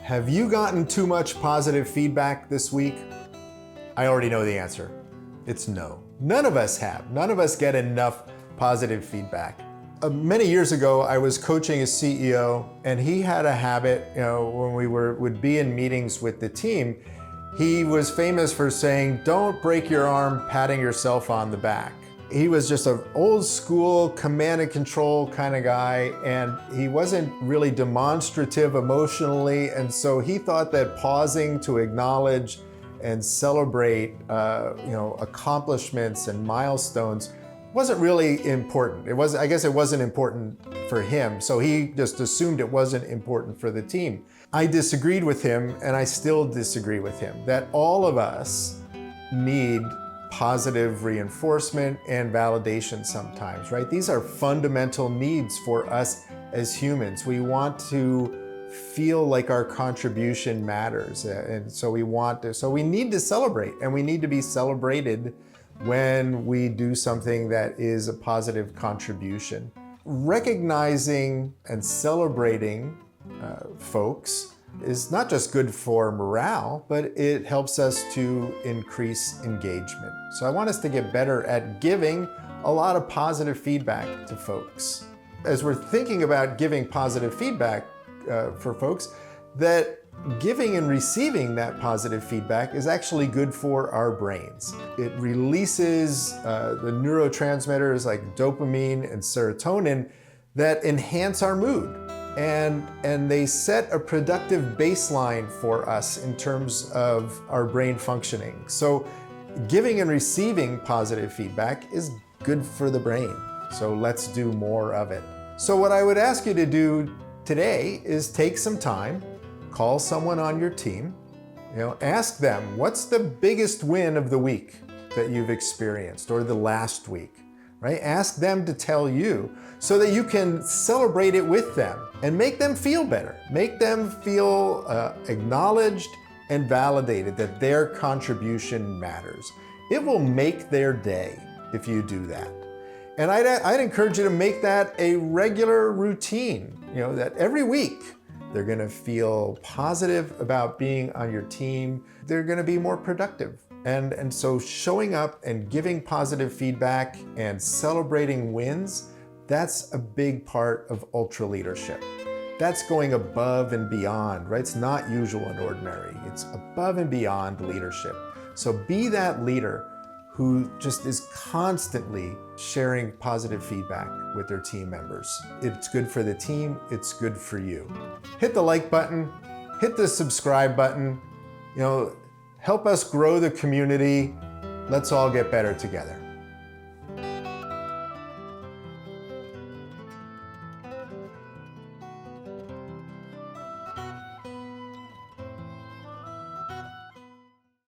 Have you gotten too much positive feedback this week? I already know the answer. It's no. None of us have. None of us get enough positive feedback. Many years ago, I was coaching a CEO, and he had a habit, when we would be in meetings with the team, he was famous for saying, "Don't break your arm patting yourself on the back." He was just an old school command and control kind of guy, and he wasn't really demonstrative emotionally, and so he thought that pausing to acknowledge and celebrate accomplishments and milestones wasn't really important. I guess it wasn't important for him, so he just assumed it wasn't important for the team. I disagreed with him, and I still disagree with him, that all of us need positive reinforcement and validation sometimes, right? These are fundamental needs for us as humans. We want to feel like our contribution matters, and so we need to celebrate, and we need to be celebrated when we do something that is a positive contribution. Recognizing and celebrating folks is not just good for morale, but it helps us to increase engagement. So I want us to get better at giving a lot of positive feedback to folks. As we're thinking about giving positive feedback for folks, that giving and receiving that positive feedback is actually good for our brains. It releases the neurotransmitters like dopamine and serotonin that enhance our mood. And they set a productive baseline for us in terms of our brain functioning. So giving and receiving positive feedback is good for the brain. So let's do more of it. So what I would ask you to do today is take some time, call someone on your team, ask them, what's the biggest win of the week that you've experienced, or the last week, right? Ask them to tell you so that you can celebrate it with them and make them feel better. Make them feel acknowledged and validated that their contribution matters. It will make their day if you do that. And I'd encourage you to make that a regular routine, that every week they're gonna feel positive about being on your team. They're gonna be more productive. And so showing up and giving positive feedback and celebrating wins, that's a big part of ultra leadership. That's going above and beyond, right? It's not usual and ordinary. It's above and beyond leadership. So be that leader who just is constantly sharing positive feedback with their team members. It's good for the team, it's good for you. Hit the like button, hit the subscribe button, help us grow the community. Let's all get better together.